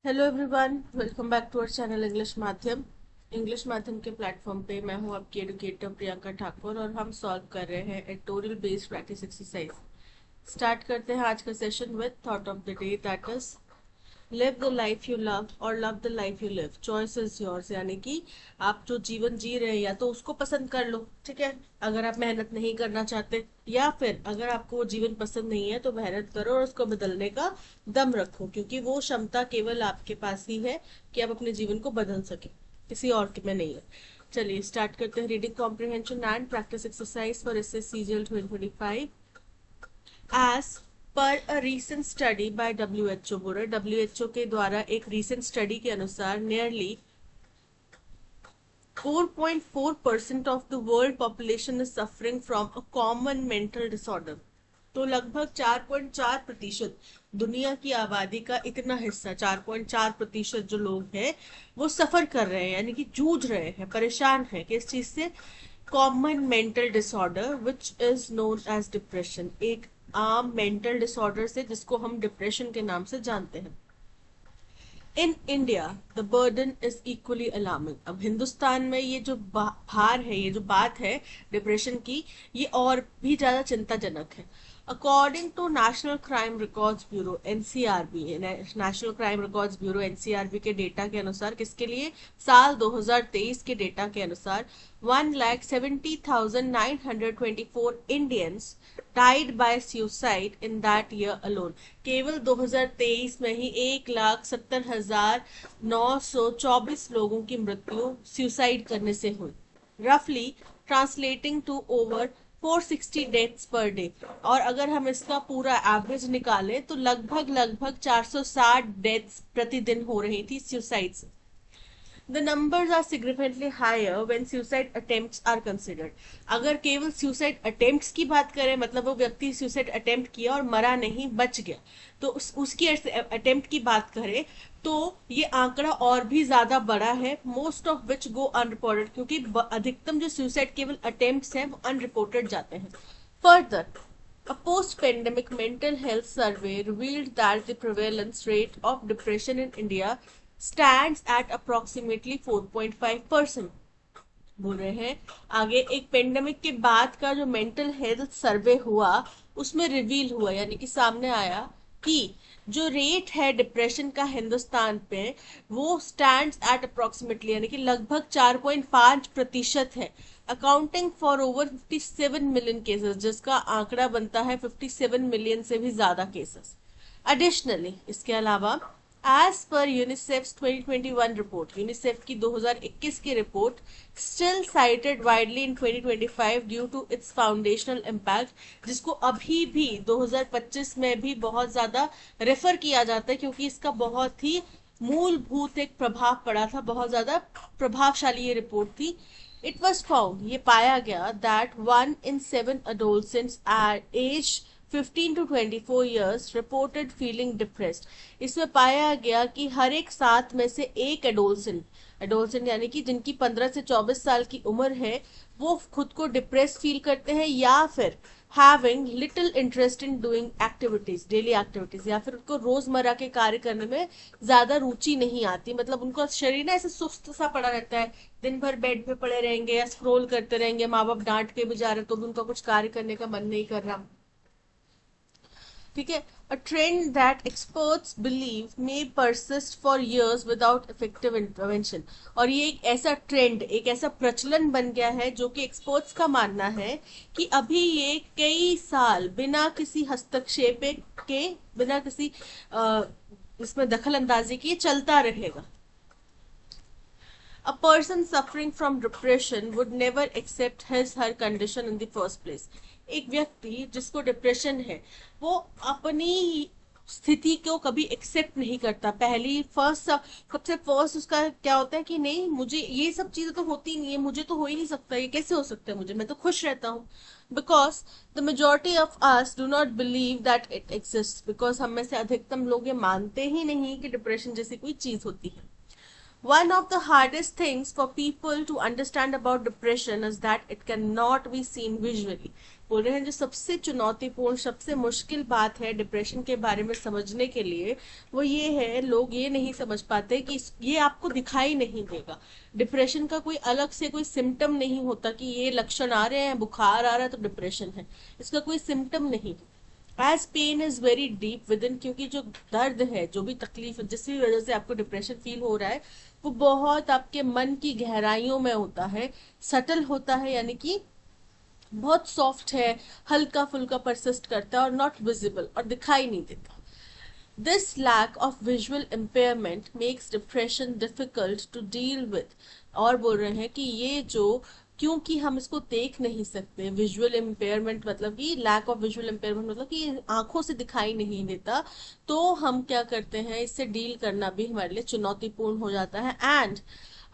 Hello everyone, welcome back to our channel English माध्यम के platform पे मैं हूं आपकी एडुकेटर प्रियंका ठाकुर और हम सॉल्व कर रहे हैं editorial based practice exercise. Start करते हैं आज का session with thought of the day, that is live the life you love और love the life you live. Choice is yours, यानी कि आप जो जीवन जी रहे हैं या तो उसको पसंद कर लो, ठीक है, अगर आप मेहनत नहीं करना चाहते, या फिर अगर आपको वो जीवन पसंद नहीं है तो मेहनत करो और उसको बदलने का दम रखो, क्योंकि वो क्षमता केवल आपके पास ही है कि आप अपने जीवन को बदल सके, किसी और में नहीं है। चलिए स्टार्ट करते हैं। Reading comprehension and practice exercise for SS CGL 2025 as per a recent study by WHO। बोल रहे WHO के द्वारा एक recent study के अनुसार nearly 4.4% of the world population is suffering from a common mental disorder। तो लगभग 4.4% दुनिया की आबादी का इतना हिस्सा, 4.4% जो लोग हैं वो सफर कर रहे हैं, यानी कि जूझ रहे हैं, परेशान हैं किस चीज से? Common mental disorder which is known as depression. एक आम मेंटल डिसऑर्डर से जिसको हम डिप्रेशन के नाम से जानते हैं। In India the burden is equally alarming. अब हिंदुस्तान में ये जो भार है, ये जो बात है डिप्रेशन की, ये और भी ज्यादा चिंताजनक है। According to national crime records bureau NCRB, national crime records bureau NCRB के डेटा के अनुसार, किसके लिए? साल 2023 के डेटा के अनुसार 1,70,924 Indians died by suicide in that year alone। केवल 2023 में ही 1,70,924 लोगों की मृत्यु सुसाइड करने से हुई, रफली translating to over 460 deaths per day. और अगर हम इसका पूरा एवरेज निकालें तो लगभग लगभग 460 डेथ्स प्रतिदिन हो रही थी सुसाइड से। The numbers are significantly higher when suicide attempts are considered। अगर केवल suicide attempts की बात करें, मतलब वो व्यक्ति suicide attempt किया और मरा नहीं, बच गया, तो उसकी attempt की बात करें तो ये आंकड़ा और भी ज्यादा बड़ा है। Most of which go unreported, क्योंकि अधिकतम जो सुसाइड केवल अटेम्प्ट हैं वो अनरिपोर्टेड जाते हैं। Further, a post-pandemic mental health survey revealed that the prevalence rate of depression in India stands at approximately 4.5%। बोल रहे हैं आगे, एक पेंडेमिक के बाद का जो मेंटल हेल्थ सर्वे हुआ उसमें रिवील हुआ, यानी कि सामने आया कि जो रेट है डिप्रेशन का हिंदुस्तान पे, वो स्टैंड्स एट अप्रोक्सीमेटली, यानी कि लगभग 4.5% है, accounting for over 57 million cases, जिसका आंकड़ा बनता है 57 मिलियन से भी ज्यादा केसेस। एडिशनली, इसके अलावा as per UNICEF 2021 report, UNICEF की 2021 की report, still cited widely in 2025 due to its foundational impact, जिसको अभी भी 2025 में भी बहुत ज्यादा रेफर किया जाता है क्योंकि इसका बहुत ही मूलभूत एक प्रभाव पड़ा था, बहुत ज्यादा प्रभावशाली ये रिपोर्ट थी। इट वॉज फाउंड, ये पाया गया, that 1 in 7 adolescents at age 15 to 24 years reported feeling depressed। इसमें पाया गया कि हर एक 7 में से एक एडोलसेंट यानी कि जिनकी 15 से 24 साल की उम्र है, वो खुद को डिप्रेस फील करते हैं, या फिर having little interest in doing activities, daily activities, या फिर उनको रोजमर्रा के कार्य करने में ज्यादा रुचि नहीं आती, मतलब उनका शरीर ना ऐसे सुस्त सा पड़ा रहता है, दिन भर बेड पे पड़े रहेंगे या स्क्रोल करते रहेंगे, माँ बाप डांट के भी जा रहे तो भी उनका कुछ कार्य करने का मन नहीं कर रहा, ठीक है। A trend that experts believe may persist for years without effective intervention. और ये एक ऐसा ट्रेंड, एक ऐसा प्रचलन बन गया है जो कि एक्सपर्ट्स का मानना है कि अभी ये कई साल बिना किसी हस्तक्षेप के, बिना किसी इसमें दखल अंदाजी के चलता रहेगा। A person suffering from depression would never accept his her condition in the first place। एक व्यक्ति जिसको डिप्रेशन है वो अपनी स्थिति को कभी एक्सेप्ट नहीं करता। पहली सबसे फर्स्ट उसका क्या होता है कि नहीं, मुझे ये सब चीजें तो होती नहीं है, मुझे तो हो ही नहीं सकता, ये कैसे हो सकता है, मुझे, मैं तो खुश रहता हूँ। Because the majority of us do not believe that it exist, because हम में से अधिकतम लोग ये मानते ही नहीं कि डिप्रेशन जैसी कोई चीज होती है। One of the hardest things for people to understand about depression is that it cannot be seen visually। बोल रहे हैं जो सबसे चुनौतीपूर्ण, सबसे मुश्किल बात है डिप्रेशन के बारे में समझने के लिए, वो ये है, लोग ये नहीं समझ पाते कि ये आपको दिखाई नहीं देगा। डिप्रेशन का कोई अलग से कोई सिम्टम नहीं होता कि ये लक्षण आ रहे हैं, बुखार आ रहा है तो डिप्रेशन है, इसका कोई सिम्टम नहीं। As pain is very deep within, क्योंकि जो दर्द है, जो भी तकलीफ है, जिस भी वजह से आपको डिप्रेशन फील हो रहा है, वो बहुत आपके मन की गहराइयों में होता है, सटल होता है, यानी कि बहुत सॉफ्ट है, हल्का फुल्का परसिस्ट करता है और नॉट विजिबल, और दिखाई नहीं देता। This lack of visual impairment makes depression difficult to deal with. और बोल रहे हैं कि ये जो, क्योंकि हम इसको देख नहीं सकते, विजुअल इम्पेयरमेंट मतलब कि लैक ऑफ विजुअल इम्पेयरमेंट मतलब कि आंखों से दिखाई नहीं देता, तो हम क्या करते हैं, इससे डील करना भी हमारे लिए चुनौतीपूर्ण हो जाता है। And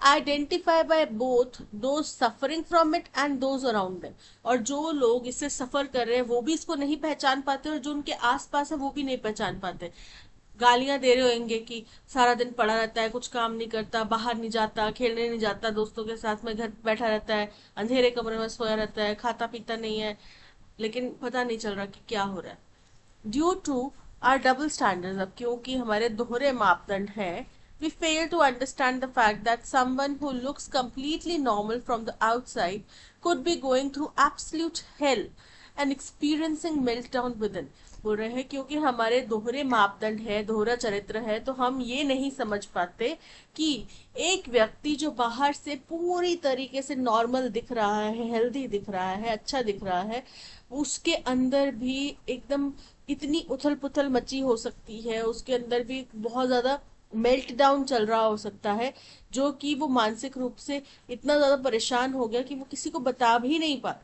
identify by both those suffering from it and those around them. और जो लोग इससे सफर कर रहे हैं वो भी इसको नहीं पहचान पाते, और जो उनके आसपास है वो भी नहीं पहचान पाते। गालियां दे रहे होंगे कि सारा दिन पड़ा रहता है, कुछ काम नहीं करता, बाहर नहीं जाता, खेलने नहीं जाता, दोस्तों के साथ में घर बैठा रहता है, अंधेरे कमरे में सोया रहता है, खाता पीता नहीं है, लेकिन पता नहीं चल रहा कि क्या हो रहा है। Due to our double standards, अब क्योंकि हमारे दोहरे मापदंड हैं, we fail to understand the fact that someone who looks completely normal from the outside could be going through absolute hell and experiencing meltdown within। बोल रहे हैं क्योंकि हमारे दोहरे मापदंड है, दोहरा चरित्र है, तो हम ये नहीं समझ पाते कि एक व्यक्ति जो बाहर से पूरी तरीके से नॉर्मल दिख रहा है, हेल्दी दिख रहा है, अच्छा दिख रहा है, उसके अंदर भी एकदम इतनी उथल पुथल मची हो सकती है, उसके अंदर भी बहुत ज्यादा मेल्ट डाउन चल रहा हो सकता है, जो कि वो मानसिक रूप से इतना ज्यादा परेशान हो गया कि वो किसी को बता भी नहीं पा।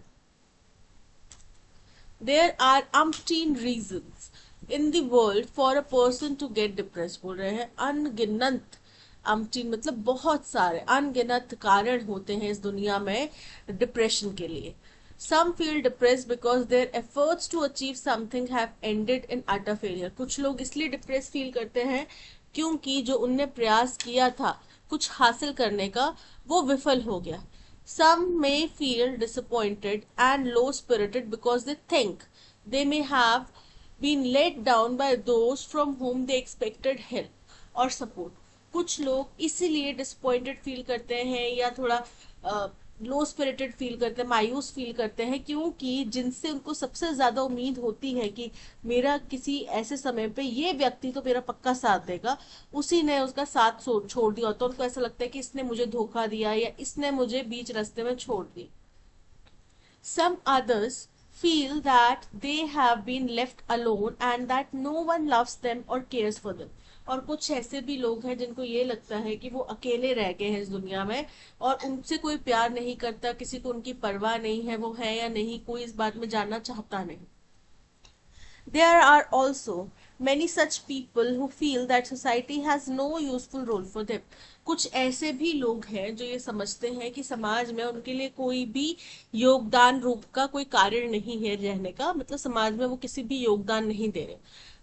There are umpteen reasons in the world for a person to get depressed। बोल रहे हैं अनगिनत, umpteen मतलब बहुत सारे, अनगिनत कारण होते हैं इस दुनिया में डिप्रेशन के लिए। Some feel depressed because their efforts to achieve something have ended in utter failure। कुछ लोग इसलिए डिप्रेस फील करते हैं क्योंकि जो उनने प्रयास किया था कुछ हासिल करने का, वो विफल हो गया। Some may feel disappointed and low spirited because they think they may have been let down by those from whom they expected help or support। कुछ लोग इसीलिए डिसअपॉइंटेड फील करते हैं या थोड़ा लो स्पिरिटेड फील करते हैं, मायूस फील करते हैं, क्योंकि जिनसे उनको सबसे ज्यादा उम्मीद होती है कि मेरा किसी ऐसे समय पे ये व्यक्ति तो मेरा पक्का साथ देगा, उसी ने उसका साथ छोड़ दिया, तो उनको ऐसा लगता है कि इसने मुझे धोखा दिया या इसने मुझे बीच रास्ते में छोड़ दी। Some others feel that they have been left alone and that no one loves them or cares for them। और कुछ ऐसे भी लोग हैं जिनको ये लगता है कि वो अकेले रह गए हैं इस दुनिया में, और उनसे कोई प्यार नहीं करता, किसी को उनकी परवाह नहीं है, वो है या नहीं कोई इस बात में जानना चाहता नहीं। There are also many such people who feel that society has no useful role for them। कुछ ऐसे भी लोग हैं जो ये समझते हैं कि समाज में उनके लिए कोई भी योगदान रूप का कोई कारण नहीं है रहने का, मतलब समाज में वो किसी भी योगदान नहीं दे रहे।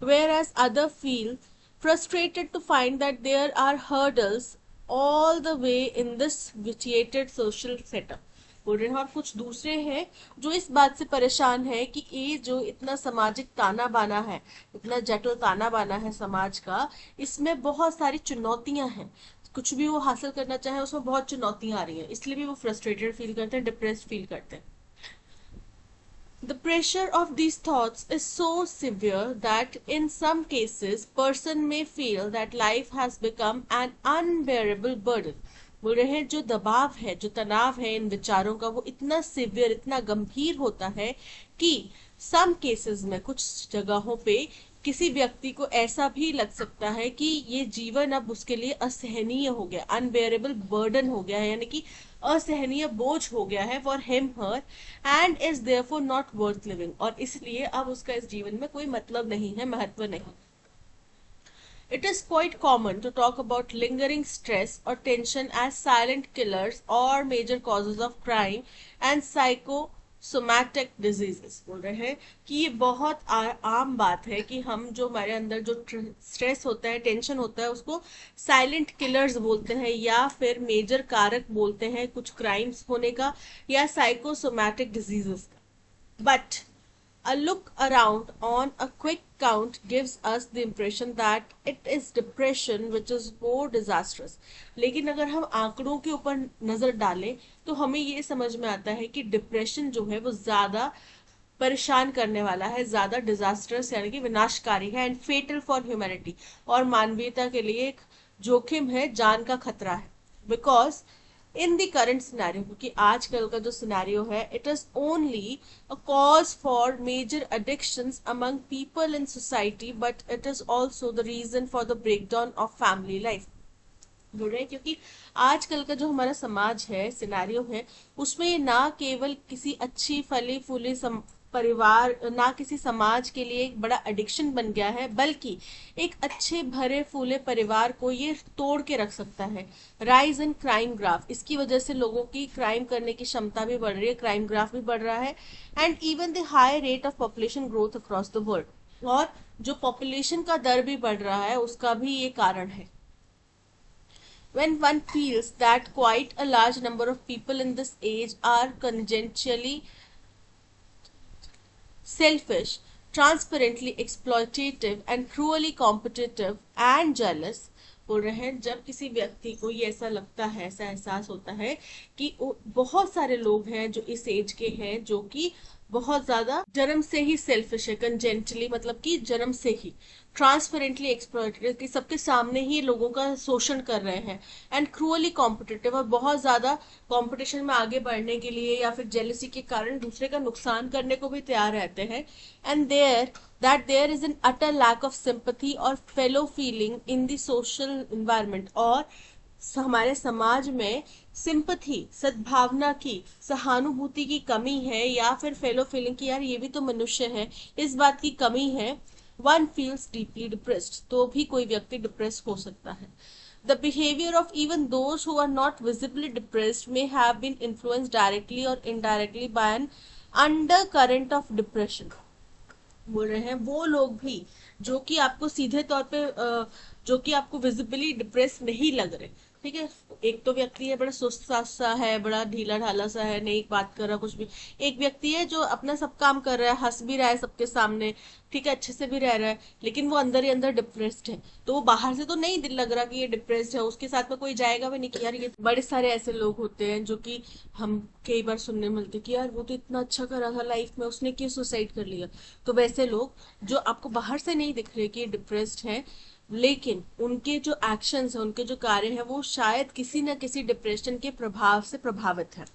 Whereas other feel frustrated to find that there are hurdles all the way in this vitiated social setup। बोल रहे हैं, और कुछ दूसरे हैं जो इस बात से परेशान है कि ये जो इतना सामाजिक ताना बाना है, इतना जटिल ताना बाना है समाज का, इसमें बहुत सारी चुनौतियां हैं। कुछ भी वो हासिल करना चाहे उसमें बहुत चुनौतियां आ रही हैं, इसलिए भी वो फ्रस्ट्रेटेड फील करते हैं, डिप्रेस्ड फील करते हैं। The pressure of these thoughts is so severe that in some cases person may feel that life has become an unbearable burden। बोल रहे हैं जो दबाव है, जो तनाव है इन विचारों का, वो इतना सिवियर, इतना गंभीर होता है कि सम केसेस में, कुछ जगहों पे किसी व्यक्ति को ऐसा भी लग सकता है कि ये जीवन अब उसके लिए असहनीय हो गया, अनबेरेबल बर्डन हो गया है, यानी कि असहनीय बोझ हो गया है for him her, and is therefore not worth living. और इसलिए अब उसका इस जीवन में कोई मतलब नहीं है, महत्व नहीं। It is quite common to talk about lingering stress or tension as silent killers or major causes of crime and psychosomatic diseases। बोल रहे हैं कि ये बहुत आम बात है कि हम जो हमारे अंदर जो स्ट्रेस होता है, टेंशन होता है, उसको साइलेंट किलर्स बोलते हैं या फिर मेजर कारक बोलते हैं कुछ क्राइम्स होने का या साइकोसोमैटिक डिजीजेस का। But a look around on a quick count gives us the impression that it is depression which is more disastrous. लेकिन अगर हम आंकड़ों के ऊपर नजर डालें तो हमें ये समझ में आता है कि डिप्रेशन जो है वो ज्यादा परेशान करने वाला है, ज्यादा डिजास्टर्स यानी कि विनाशकारी है, एंड फेटल फॉर ह्यूमैनिटी, और मानवीयता के लिए एक जोखिम है, जान का खतरा है. Because in the current scenario, क्योंकि आजकल का जो सिनेरियो है, it is only a cause for major addictions among people in society, but it is also the reason for the breakdown of family life. जुड़ रहे, क्योंकि आजकल का जो हमारा समाज है, सिनेरियो है, उसमें ना केवल किसी अच्छी फली फूली परिवार, ना किसी समाज के लिए एक बड़ा एडिक्शन बन गया है, बल्कि एक अच्छे भरे फूले परिवार को ये तोड़ के रख सकता है. राइज इन क्राइम ग्राफ, इसकी वजह से लोगों की क्राइम करने की क्षमता भी बढ़ रही है, क्राइम ग्राफ भी बढ़ रहा है, and even the high rate of population growth across the world, और जो पॉपुलेशन का दर भी बढ़ रहा है उसका भी ये कारण है. When one feels that quite a large number of people in this age are congenitally selfish, transparently exploitative and cruelly competitive and jealous, बोल रहे हैं जब किसी व्यक्ति को ये ऐसा लगता है, ऐसा एहसास होता है कि बहुत सारे लोग हैं जो इस एज के हैं जो कि बहुत ज्यादा जन्म से ही सेल्फिश है, कंजेंटली मतलब कि जन्म से ही, ट्रांसपेरेंटली एक्सप्लॉइटेड कि सबके सामने ही लोगों का शोषण कर रहे हैं, एंड क्रूअली कॉम्पिटिटिव और बहुत ज्यादा कंपटीशन में आगे बढ़ने के लिए या फिर जेलसी के कारण दूसरे का नुकसान करने को भी तैयार रहते हैं, and there is an utter lack of sympathy और fellow feeling in the social environment, और हमारे समाज में सिंपथी, सद्भावना की, सहानुभूति की कमी है, या फिर फेलो फीलिंग की यार ये भी तो मनुष्य है, इस बात की कमी है. वन फील्स डीपली डिप्रेस्ड, तो भी कोई व्यक्ति डिप्रेस हो सकता है. The behavior of even those who are not visibly depressed may have been influenced directly or indirectly by an undercurrent of depression. बोल रहे हैं वो लोग भी जो कि आपको सीधे तौर पे जो कि आपको विजिबली डिप्रेस नहीं लग रहे, ठीक है. एक तो व्यक्ति है बड़ा सुस्त सा है, बड़ा ढीला ढाला सा है, नहीं बात कर रहा कुछ भी. एक व्यक्ति है जो अपना सब काम कर रहा है, हंस भी रहा है सबके सामने, ठीक है, अच्छे से भी रह रहा है, लेकिन वो अंदर ही अंदर डिप्रेस्ड है. तो वो बाहर से तो नहीं दिल लग रहा कि ये डिप्रेस्ड है, उसके साथ में कोई जाएगा भी नहीं कि यार ये. बड़े सारे ऐसे लोग होते हैं जो कि हम कई बार सुनने मिलते कि यार वो तो इतना अच्छा कर रहा था लाइफ में, उसने क्यों सुसाइड कर लिया. तो वैसे लोग जो आपको बाहर से नहीं दिख रहे कि डिप्रेस्ड है, लेकिन उनके जो एक्शंस है, उनके जो कार्य है, वो शायद किसी न किसी डिप्रेशन के प्रभाव से प्रभावित है,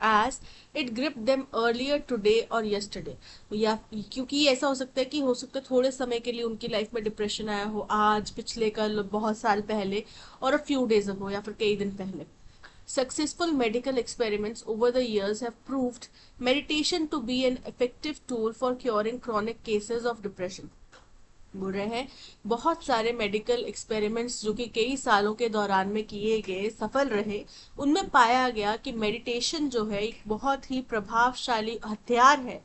as it gripped them earlier today or yesterday. या क्योंकि ऐसा हो सकता है कि हो सकता है थोड़े समय के लिए उनकी लाइफ में डिप्रेशन आया हो, आज, पिछले, कल, बहुत साल पहले, और a few days ago या फिर कई दिन पहले. Successful medical experiments over the years have proved meditation to be an effective tool for curing chronic cases of depression. बोल रहे हैं बहुत सारे मेडिकल एक्सपेरिमेंट्स जो कि कई सालों के दौरान में किए गए, सफल रहे, उनमें पाया गया कि मेडिटेशन जो है एक बहुत ही प्रभावशाली हथियार है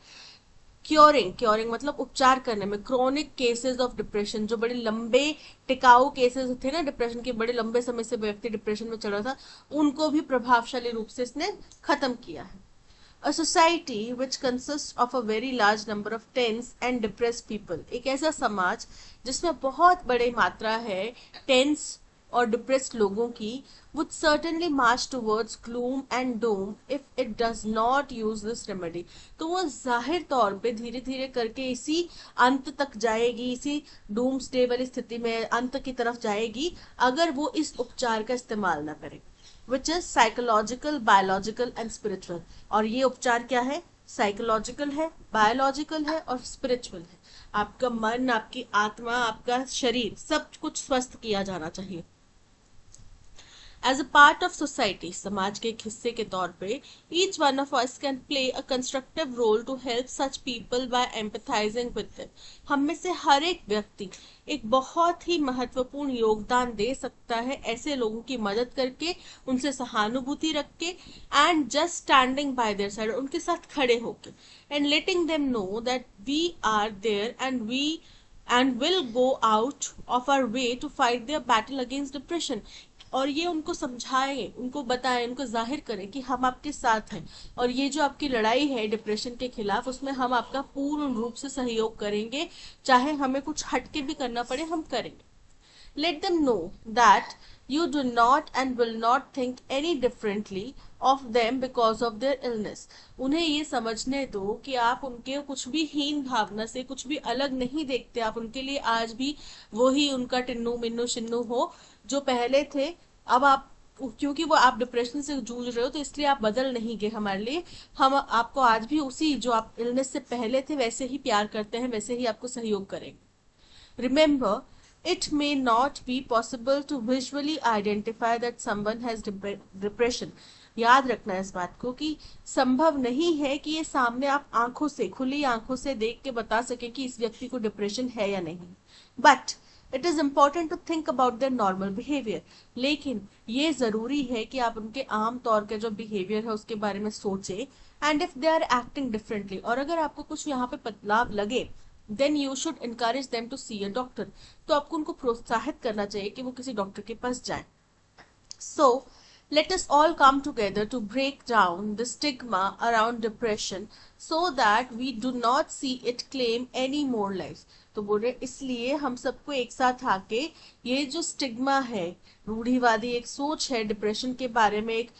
क्योरिंग मतलब उपचार करने में, क्रोनिक केसेस ऑफ डिप्रेशन, जो बड़े लंबे टिकाऊ केसेस थे ना डिप्रेशन के, बड़े लंबे समय से व्यक्ति डिप्रेशन में चल रहा था, उनको भी प्रभावशाली रूप से इसने खत्म किया है. A society which consists of a very large number of tense and depressed people, एक ऐसा समाज जिसमें बहुत बड़ी मात्रा है टेंस और डिप्रेस्ड लोगों की, would certainly march towards gloom and doom if it does not use this remedy. तो वो जाहिर तौर पे धीरे धीरे करके इसी अंत तक जाएगी, इसी डूम्सडे वाली स्थिति में अंत की तरफ जाएगी अगर वो इस उपचार का इस्तेमाल ना करे, which is psychological, biological and spiritual. और ये उपचार क्या है? साइकोलॉजिकल है, बायोलॉजिकल है और स्पिरिचुअल है. आपका मन, आपकी आत्मा, आपका शरीर, सब कुछ स्वस्थ किया जाना चाहिए. As a part of society, समाज के एक हिस्से के तौर पे, each one of us can play a constructive role to help such people by empathizing with them. हम में से हर एक व्यक्ति एक बहुत ही महत्वपूर्ण योगदान दे सकता है ऐसे लोगों की मदद करके, उनसे सहानुभूति रख के, and just standing by their side, उनके साथ खड़े होके, and letting them know that we are there and will go out of our way to fight their battle against depression. और ये उनको समझाएं, उनको बताएं, उनको जाहिर करें कि हम आपके साथ हैं, और ये जो आपकी लड़ाई है डिप्रेशन के खिलाफ, उसमें हम आपका पूर्ण रूप से सहयोग करेंगे, चाहे हमें कुछ हटके भी करना पड़े हम करेंगे। Let them know that you do not and will not think any differently of them because of their illness. उन्हें ये समझने दो कि आप उनके कुछ भी हीन भावना से कुछ भी अलग नहीं देखते, आप उनके लिए आज भी वही उनका टिन्नू मिन्नू शिन्नू हो जो पहले थे। अब आप, क्योंकि वो आप डिप्रेशन से जूझ रहे हो तो इसलिए आप बदल नहीं गए हमारे लिए, हम आपको आज भी उसी जो आप इलनेस से पहले थे वैसे ही प्यार करते हैं, वैसे ही आपको सहयोग करेंगे। Remember, it may not be possible to visually identify that someone has depression. याद रखना इस बात को कि संभव नहीं है कि ये सामने आप आंखों से, खुली आंखों से देख के बता सके कि इस व्यक्ति को डिप्रेशन है या नहीं। But it is important to think about their normal behaviour. लेकिन ये जरूरी है कि आप उनके आम तौर के जो बिहेवियर है उसके बारे में सोचें। And if they are acting differently, और अगर आपको कुछ यहाँ पे बदलाव लगे, then you should encourage them to see a doctor. तो आपको उनको प्रोत्साहित करना चाहिए कि वो किसी डॉक्टर के पास जाएं। So, let us all come together to break down the stigma around depression so that we do not see it claim any more lives. तो बोल रहे इसलिए हम सबको एक साथ आके ये जो स्टिग्मा है, रूढ़िवादी एक सोच है डिप्रेशन के बारे में, एक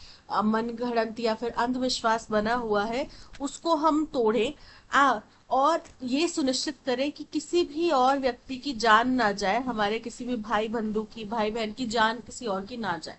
मन घड़ंत या फिर अंधविश्वास बना हुआ है, उसको हम तोड़ें और ये सुनिश्चित करें कि किसी भी और व्यक्ति की जान ना जाए, हमारे किसी भी भाई बंधु की, भाई बहन की जान किसी और की ना जाए।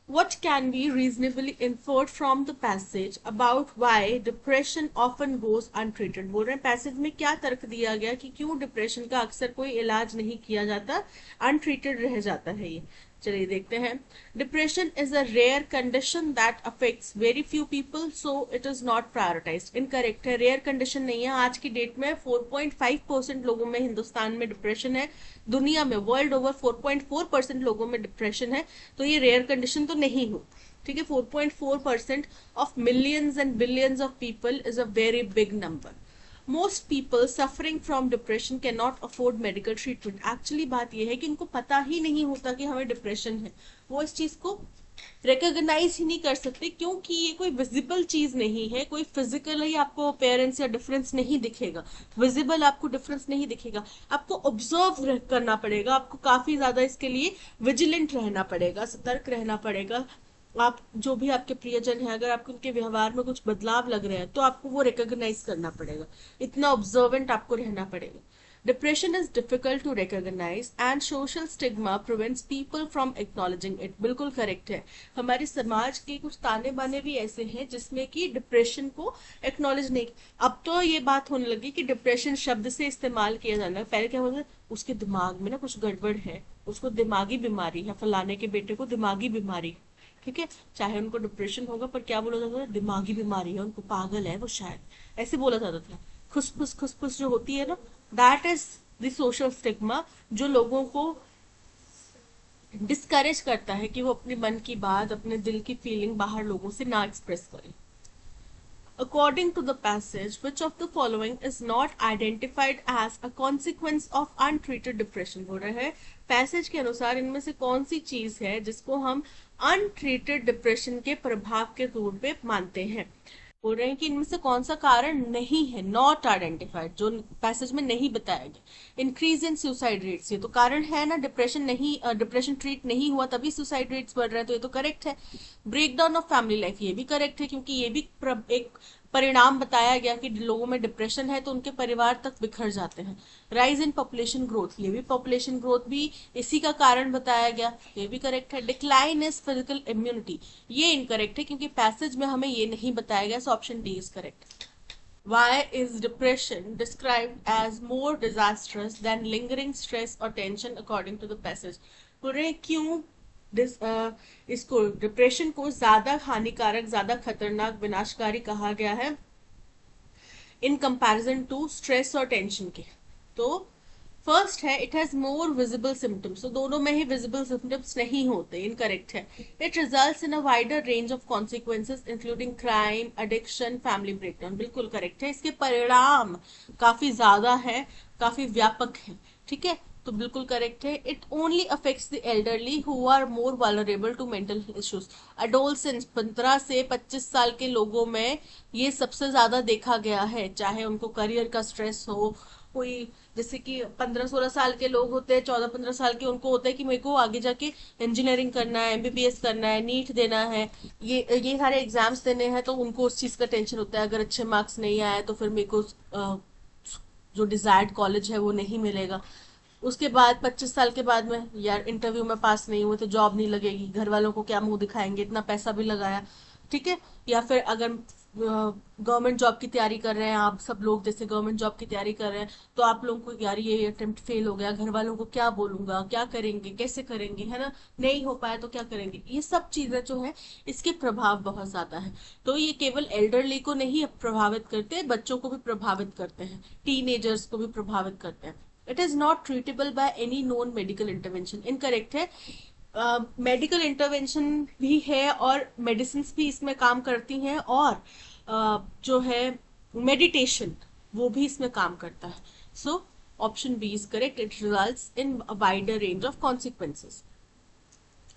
What can be reasonably inferred from the passage about why depression often goes untreated? बोल रहे हैं पैसेज में क्या तर्क दिया गया कि क्यों डिप्रेशन का अक्सर कोई इलाज नहीं किया जाता, अनट्रीटेड रह जाता है ये। चलिए देखते हैं। Depression is a rare condition that affects very few people, so it is not prioritised. Incorrect है, रेयर कंडीशन नहीं है। आज की डेट में 4.5% लोगों में हिंदुस्तान में डिप्रेशन है, दुनिया में वर्ल्ड ओवर 4.4% लोगों में डिप्रेशन है, तो ये रेयर कंडीशन तो नहीं हो। ठीक है, 4.4% of millions and billions of people is a very big number. Most people suffering from depression can not afford medical treatment. Actually बात यह है कि उनको पता ही नहीं होता कि हमें डिप्रेशन है, वो इस चीज को रिकॉग्नाइज ही नहीं कर सकते, क्योंकि ये कोई विजिबल चीज नहीं है, कोई फिजिकली आपको अपेयरेंस या डिफरेंस नहीं दिखेगा, विजिबल आपको डिफरेंस नहीं दिखेगा। आपको ऑब्जर्व करना पड़ेगा, आपको काफी ज्यादा इसके लिए विजिलेंट रहना पड़ेगा, सतर्क रहना पड़ेगा। आप जो भी आपके प्रियजन है, अगर आपको उनके व्यवहार में कुछ बदलाव लग रहे हैं तो आपको वो रिकॉग्नाइज करना पड़ेगा, इतना ऑब्जर्वेंट आपको रहना पड़ेगा। Depression is difficult to recognise and social stigma prevents people from acknowledging it. बिल्कुल करेक्ट है। हमारे समाज के कुछ ताने बाने भी ऐसे हैं जिसमें कि डिप्रेशन को एक्नॉलेज नहीं। अब तो ये बात होने लगी कि डिप्रेशन शब्द से इस्तेमाल किया जाना है, पहले क्या होता है, उसके दिमाग में ना कुछ गड़बड़ है, उसको दिमागी बीमारी है, फलाने के बेटे को दिमागी बीमारी। ठीक है, चाहे उनको डिप्रेशन होगा पर क्या बोला जाता था, दिमागी बीमारी है, उनको पागल है वो, शायद ऐसे बोला जाता था। खुसफुस खुसफुस जो होती है ना, that is the social stigma, जो लोगों को डिस्करेज करता है कि वो अपने मन की बात, अपने दिल की फीलिंग बाहर लोगों से ना एक्सप्रेस करें। According to the passage, which of the following is not identified as a consequence of untreated depression? बोल रहे हैं पैसेज के अनुसार इनमें से कौन सी चीज है जिसको हम अनट्रीटेड डिप्रेशन के प्रभाव के तौर पे मानते हैं। बोल रहे हैं कि इनमें से कौन सा कारण नहीं है, नॉट आइडेंटिफाइड, जो पैसेज में नहीं बताया गया। इंक्रीज इन सुसाइड रेट्स, ये तो कारण है ना, डिप्रेशन नहीं, डिप्रेशन ट्रीट नहीं हुआ तभी सुसाइड रेट्स बढ़ रहे हैं, तो ये तो करेक्ट है। ब्रेकडाउन ऑफ फैमिली लाइफ, ये भी करेक्ट है, क्योंकि ये भी एक परिणाम बताया गया कि लोगों में डिप्रेशन है तो उनके परिवार तक बिखर जाते हैं। राइज इन पॉपुलेशन ग्रोथ, ये भी पॉपुलेशन ग्रोथ भी इसी का कारण बताया गया, ये भी करेक्ट है। डिक्लाइन इज फिजिकल इम्यूनिटी, ये इनकरेक्ट है क्योंकि पैसेज में हमें ये नहीं बताया गया, so option D is correct. Why is depression described as more disastrous than lingering stress or tension according to the passage? बोल रहे हैं क्यों इसको डिप्रेशन को ज्यादा हानिकारक, ज्यादा खतरनाक, विनाशकारी कहा गया है इन कंपैरिजन टू स्ट्रेस और टेंशन के। तो फर्स्ट है, it has more visible symptoms, तो दोनों में ही विजिबल सिम्टम्स नहीं होते, इनकरेक्ट है। It results in a wider range of consequences including crime, addiction, family breakdown, बिल्कुल करेक्ट है। इसके परिणाम काफी ज्यादा है, काफी व्यापक है। ठीक है, तो बिल्कुल करेक्ट है। It only affects the elderly who are more vulnerable to mental issues. Adolescence 15 से 25 साल के लोगों में ये सबसे ज्यादा देखा गया है, चाहे उनको करियर का स्ट्रेस हो, कोई जैसे कि 15-16 साल के लोग होते हैं, 14-15 साल के, उनको होता है कि मेरे को आगे जाके इंजीनियरिंग करना है, एमबीबीएस करना है, नीट देना है, ये सारे एग्जाम्स देने हैं, तो उनको उस चीज का टेंशन होता है। अगर अच्छे मार्क्स नहीं आए तो फिर मेरे को जो डिजायर्ड कॉलेज है वो नहीं मिलेगा। उसके बाद 25 साल के बाद में यार इंटरव्यू में पास नहीं हुए तो जॉब नहीं लगेगी, घर वालों को क्या मुंह दिखाएंगे, इतना पैसा भी लगाया, ठीक है। या फिर अगर गवर्नमेंट जॉब की तैयारी कर रहे हैं आप सब लोग, जैसे गवर्नमेंट जॉब की तैयारी कर रहे हैं, तो आप लोगों को यार ये अटेम्प्ट फेल हो गया, घर वालों को क्या बोलूंगा, क्या करेंगे, कैसे करेंगे, है ना, नहीं हो पाया तो क्या करेंगे, ये सब चीजें जो है इसके प्रभाव बहुत ज्यादा है। तो ये केवल एल्डरली को नहीं प्रभावित करते, बच्चों को भी प्रभावित करते हैं, टीनेजर्स को भी प्रभावित करते हैं। It is not treatable by any known medical intervention. Incorrect है। मेडिकल इंटरवेंशन भी है और मेडिसिन भी इसमें काम करती हैं, और जो है मेडिटेशन वो भी इसमें काम करता है। So option B is correct, it results in a wider range of consequences.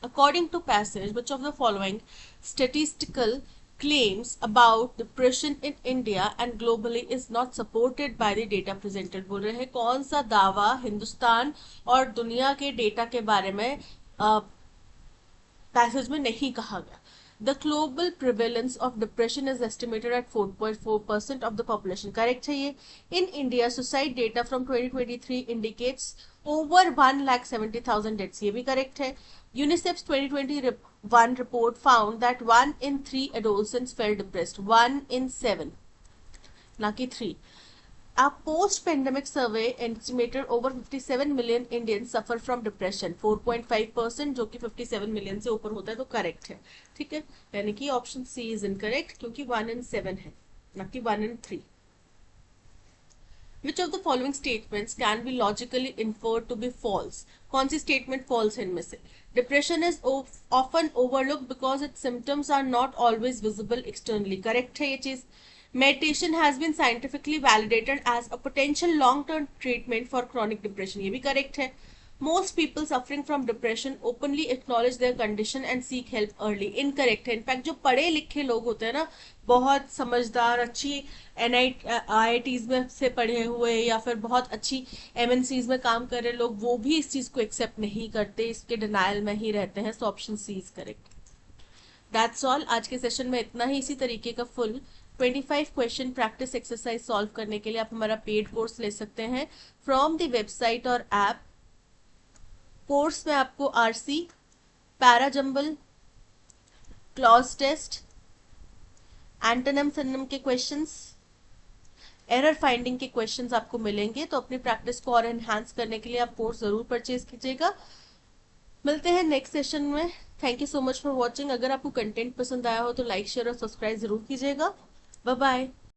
According to passage, which of the following statistical claims about depression in India and globally is not supported by the data presented? बोल रहे हैं कौन सा दावा हिंदुस्तान और दुनिया के data के बारे में पैसेज में नहीं कहा गया। The global prevalence of depression is estimated at 4.4% of the population. Correct है ये। In India, suicide data from 2023 indicates over 1,70,000 deaths. ये भी correct है। UNICEF's 2021 report found that 1 in 3 adolescents felt depressed. 1 in 7, ना कि 3. A post-pandemic survey estimated over 57 million Indians suffer from depression. 4.5% जो कि 57 million से ऊपर होता है तो करेक्ट है, ठीक है। यानी कि ऑप्शन सी इज इनकरेक्ट, क्योंकि 1 in 7 है, ना कि 1 in 3. Which of the following statements can be logically inferred to be false? कौन सी statement false है इनमें से? Depression is often overlooked because its symptoms are not always visible externally. Correct है ये चीज। Meditation has been scientifically validated as a potential long-term treatment for chronic depression. ये भी correct है। Most people suffering from depression openly acknowledge their condition and seek help early. Incorrect है। In fact जो पढ़े लिखे लोग होते हैं ना, बहुत समझदार, अच्छी IITs में से पढ़े हुए या फिर बहुत अच्छी MNCs में काम कर रहे लोग, वो भी इस चीज को एक्सेप्ट नहीं करते, इसके डिनायल में ही रहते हैं। So option C is correct. That's all. आज के सेशन में इतना ही। इसी तरीके का full 25 question practice exercise solve करने के लिए आप हमारा पेड कोर्स ले सकते हैं फ्रॉम द वेबसाइट और ऐप। कोर्स में आपको RC, parajumble, cloze test, antonym synonym के क्वेश्चंस, एरर फाइंडिंग के क्वेश्चंस आपको मिलेंगे। तो अपनी प्रैक्टिस को और एनहांस करने के लिए आप कोर्स जरूर परचेज कीजिएगा। मिलते हैं नेक्स्ट सेशन में। Thank you so much for watching. अगर आपको कंटेंट पसंद आया हो तो लाइक, शेयर और सब्सक्राइब जरूर कीजिएगा। Bye bye.